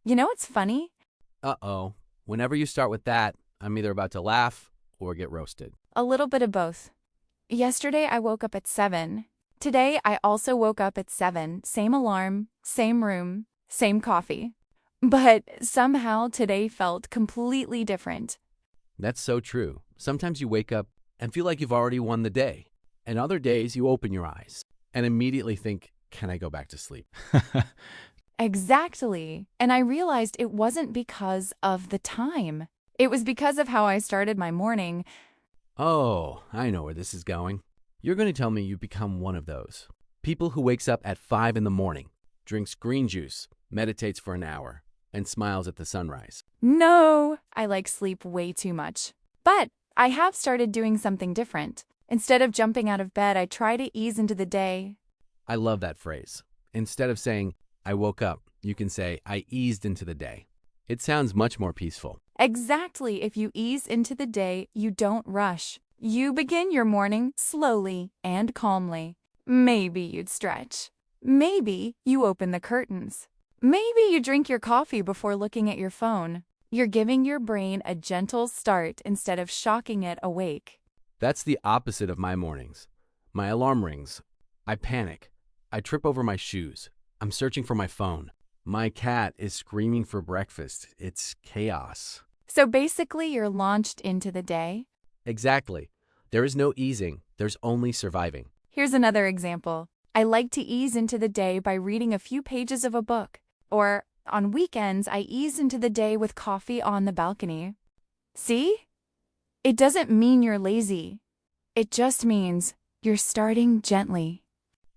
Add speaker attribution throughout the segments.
Speaker 1: You know what's funny?
Speaker 2: Uh-oh. Whenever you start with that, I'm either about to laugh or get roasted.
Speaker 1: A little bit of both. Yesterday I woke up at 7. Today I also woke up at 7. Same alarm, same room, same coffee. But somehow today felt completely different.
Speaker 2: That's so true. Sometimes you wake up and feel like you've already won the day. And other days you open your eyes and immediately think, can I go back to sleep?
Speaker 1: Exactly. And I realized it wasn't because of the time. It was because of how I started my morning.
Speaker 2: Oh, I know where this is going. You're going to tell me you become one of those. People who wakes up at 5 in the morning, drinks green juice, meditates for an hour, and smiles at the sunrise.
Speaker 1: No, I like sleep way too much. But I have started doing something different. Instead of jumping out of bed, I try to ease into the day.
Speaker 2: I love that phrase. Instead of saying, I woke up, you can say, I eased into the day. It sounds much more peaceful.
Speaker 1: Exactly. If you ease into the day, you don't rush. You begin your morning slowly and calmly. Maybe you'd stretch. Maybe you open the curtains. Maybe you drink your coffee before looking at your phone. You're giving your brain a gentle start instead of shocking it awake.
Speaker 2: That's the opposite of my mornings. My alarm rings. I panic. I trip over my shoes. I'm searching for my phone. My cat is screaming for breakfast. It's chaos.
Speaker 1: So basically, you're launched into the day.
Speaker 2: Exactly. There is no easing. There's only surviving.
Speaker 1: Here's another example. I like to ease into the day by reading a few pages of a book. Or, on weekends, I ease into the day with coffee on the balcony. See? It doesn't mean you're lazy. It just means you're starting gently.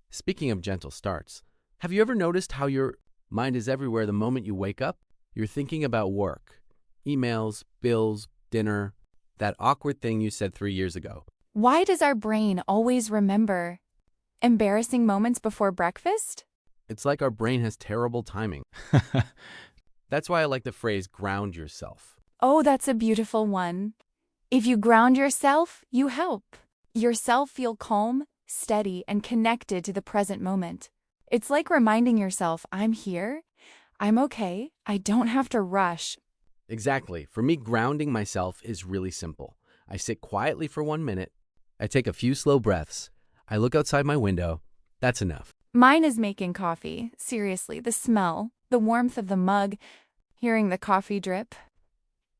Speaker 2: Speaking of gentle starts, have you ever noticed how your mind is everywhere the moment you wake up? You're thinking about work, emails, bills, dinner, that awkward thing you said 3 years ago.
Speaker 1: Why does our brain always remember embarrassing moments before breakfast?
Speaker 2: It's like our brain has terrible timing. That's why I like the phrase ground yourself.
Speaker 1: Oh, that's a beautiful one. If you ground yourself, you help yourself feel calm, steady, and connected to the present moment. It's like reminding yourself, I'm here, I'm okay, I don't have to rush.
Speaker 2: Exactly. For me, grounding myself is really simple. I sit quietly for 1 minute. I take a few slow breaths. I look outside my window. That's enough.
Speaker 1: Mine is making coffee. Seriously, the smell, the warmth of the mug, hearing the coffee drip.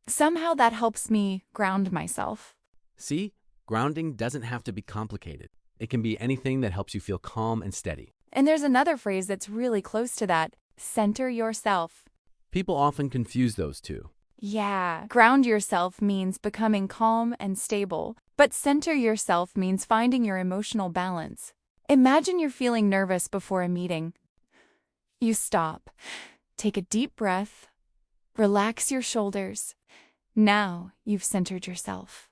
Speaker 1: Somehow that helps me ground myself.
Speaker 2: See, grounding doesn't have to be complicated. It can be anything that helps you feel calm and steady.
Speaker 1: And there's another phrase that's really close to that. Center yourself.
Speaker 2: People often confuse those two.
Speaker 1: Yeah, ground yourself means becoming calm and stable, but center yourself means finding your emotional balance. Imagine you're feeling nervous before a meeting. You stop, take a deep breath, relax your shoulders. Now you've centered yourself.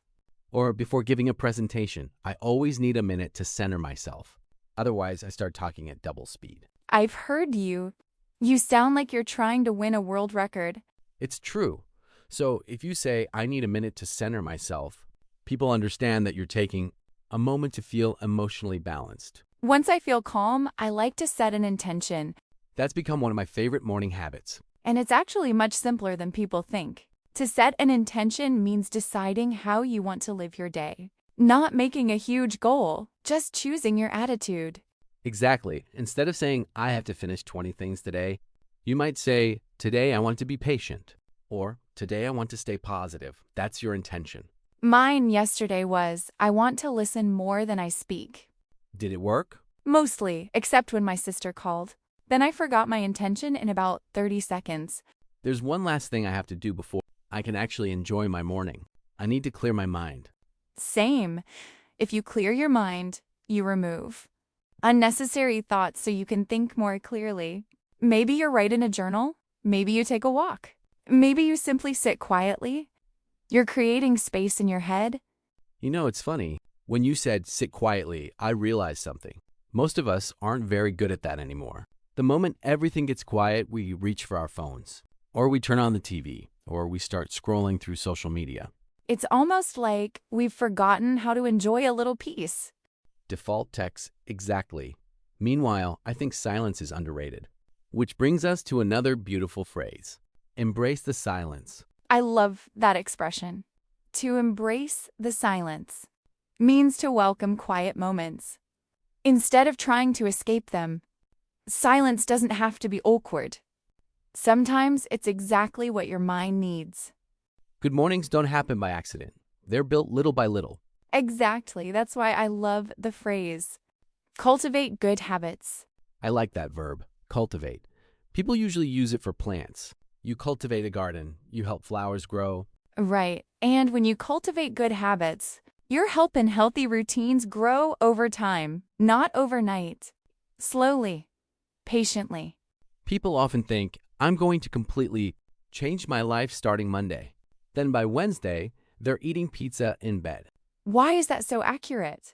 Speaker 2: Or before giving a presentation, I always need a minute to center myself. Otherwise, I start talking at double speed.
Speaker 1: I've heard you. You sound like you're trying to win a world record.
Speaker 2: It's true. So if you say, I need a minute to center myself, people understand that you're taking a moment to feel emotionally balanced.
Speaker 1: Once I feel calm, I like to set an intention.
Speaker 2: That's become one of my favorite morning habits.
Speaker 1: And it's actually much simpler than people think. To set an intention means deciding how you want to live your day. Not making a huge goal, just choosing your attitude.
Speaker 2: Exactly. Instead of saying, I have to finish 20 things today, you might say, today I want to be patient. Or, today I want to stay positive. That's your intention.
Speaker 1: Mine yesterday was, I want to listen more than I speak.
Speaker 2: Did it work?
Speaker 1: Mostly, except when my sister called. Then I forgot my intention in about 30 seconds.
Speaker 2: There's one last thing I have to do before I can actually enjoy my morning. I need to clear my mind.
Speaker 1: Same. If you clear your mind, you remove unnecessary thoughts so you can think more clearly. Maybe you write in a journal. Maybe you take a walk. Maybe you simply sit quietly. You're creating space in your head.
Speaker 2: You know, it's funny. When you said sit quietly, I realized something. Most of us aren't very good at that anymore. The moment everything gets quiet, we reach for our phones, or we turn on the TV, or we start scrolling through social media.
Speaker 1: It's almost like we've forgotten how to enjoy a little peace.
Speaker 2: Default text, exactly. Meanwhile, I think silence is underrated. Which brings us to another beautiful phrase. Embrace the silence.
Speaker 1: I love that expression. To embrace the silence means to welcome quiet moments. Instead of trying to escape them, silence doesn't have to be awkward. Sometimes it's exactly what your mind needs.
Speaker 2: Good mornings don't happen by accident. They're built little by little.
Speaker 1: Exactly. That's why I love the phrase, cultivate good habits.
Speaker 2: I like that verb, cultivate. People usually use it for plants. You cultivate a garden, you help flowers grow.
Speaker 1: Right. And when you cultivate good habits, you're helping healthy routines grow over time, not overnight. Slowly, patiently.
Speaker 2: People often think, I'm going to completely change my life starting Monday. Then by Wednesday, they're eating pizza in bed.
Speaker 1: Why is that so accurate?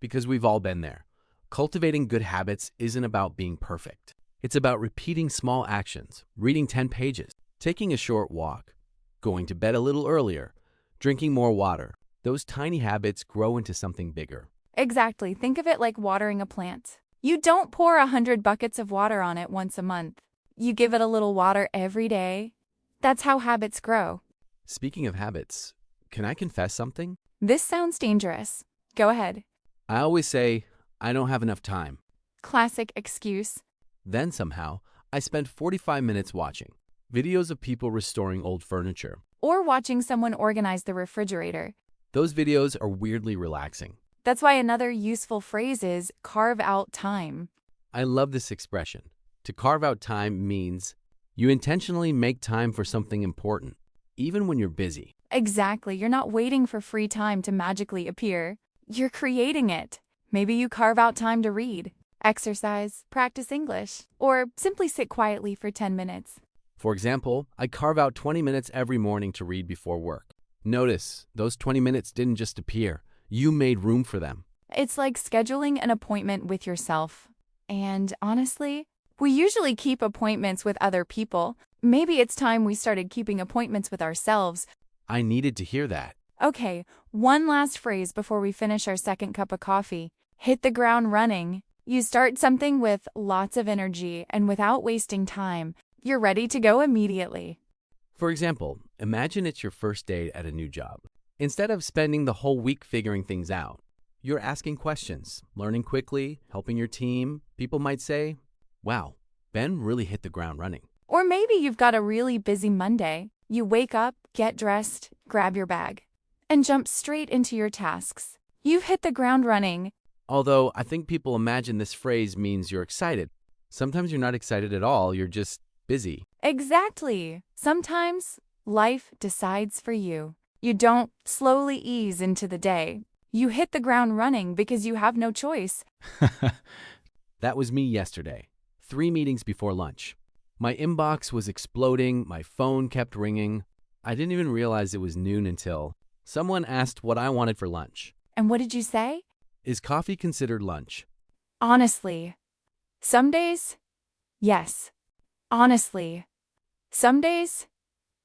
Speaker 2: Because we've all been there. Cultivating good habits isn't about being perfect. It's about repeating small actions, reading 10 pages, taking a short walk, going to bed a little earlier, drinking more water. Those tiny habits grow into something bigger.
Speaker 1: Exactly. Think of it like watering a plant. You don't pour 100 buckets of water on it once a month. You give it a little water every day. That's how habits grow.
Speaker 2: Speaking of habits, can I confess something?
Speaker 1: This sounds dangerous. Go ahead.
Speaker 2: I always say, I don't have enough time.
Speaker 1: Classic excuse.
Speaker 2: Then somehow, I spend 45 minutes watching videos of people restoring old furniture.
Speaker 1: Or watching someone organize the refrigerator.
Speaker 2: Those videos are weirdly relaxing.
Speaker 1: That's why another useful phrase is carve out time.
Speaker 2: I love this expression. To carve out time means you intentionally make time for something important, even when you're busy.
Speaker 1: Exactly. You're not waiting for free time to magically appear. You're creating it. Maybe you carve out time to read, exercise, practice English, or simply sit quietly for 10 minutes.
Speaker 2: For example, I carve out 20 minutes every morning to read before work. Notice, those 20 minutes didn't just appear. You made room for them.
Speaker 1: It's like scheduling an appointment with yourself. And honestly, we usually keep appointments with other people. Maybe it's time we started keeping appointments with ourselves.
Speaker 2: I needed to hear that.
Speaker 1: Okay, one last phrase before we finish our second cup of coffee. Hit the ground running. You start something with lots of energy and without wasting time. You're ready to go immediately.
Speaker 2: For example, imagine it's your first day at a new job. Instead of spending the whole week figuring things out, you're asking questions, learning quickly, helping your team. People might say, wow, Ben really hit the ground running.
Speaker 1: Or maybe you've got a really busy Monday. You wake up, get dressed, grab your bag, and jump straight into your tasks. You've hit the ground running.
Speaker 2: Although I think people imagine this phrase means you're excited. Sometimes you're not excited at all, you're just busy.
Speaker 1: Exactly. Sometimes life decides for you. You don't slowly ease into the day. You hit the ground running because you have no choice.
Speaker 2: That was me yesterday. 3 meetings before lunch. My inbox was exploding, my phone kept ringing. I didn't even realize it was noon until someone asked what I wanted for lunch.
Speaker 1: And what did you say?
Speaker 2: Is coffee considered lunch?
Speaker 1: Honestly, some days, yes. Honestly, some days,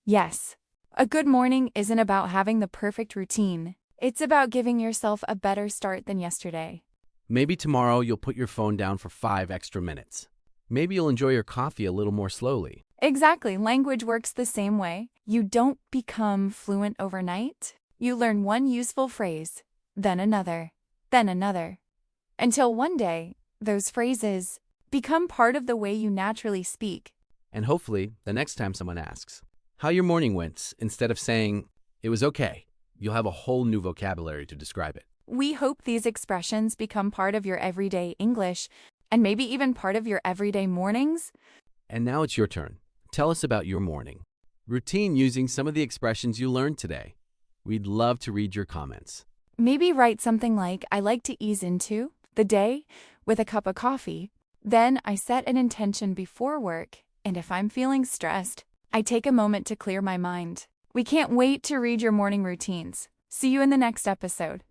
Speaker 1: yes. A good morning isn't about having the perfect routine. It's about giving yourself a better start than yesterday.
Speaker 2: Maybe tomorrow you'll put your phone down for 5 extra minutes. Maybe you'll enjoy your coffee a little more slowly.
Speaker 1: Exactly. Language works the same way. You don't become fluent overnight. You learn one useful phrase, then another, until one day, those phrases become part of the way you naturally speak.
Speaker 2: And hopefully, the next time someone asks how your morning went, instead of saying, it was okay, you'll have a whole new vocabulary to describe it.
Speaker 1: We hope these expressions become part of your everyday English, and maybe even part of your everyday mornings.
Speaker 2: And now it's your turn. Tell us about your morning routine using some of the expressions you learned today. We'd love to read your comments.
Speaker 1: Maybe write something like, I like to ease into the day with a cup of coffee. Then I set an intention before work, and if I'm feeling stressed, I take a moment to clear my mind. We can't wait to read your morning routines. See you in the next episode.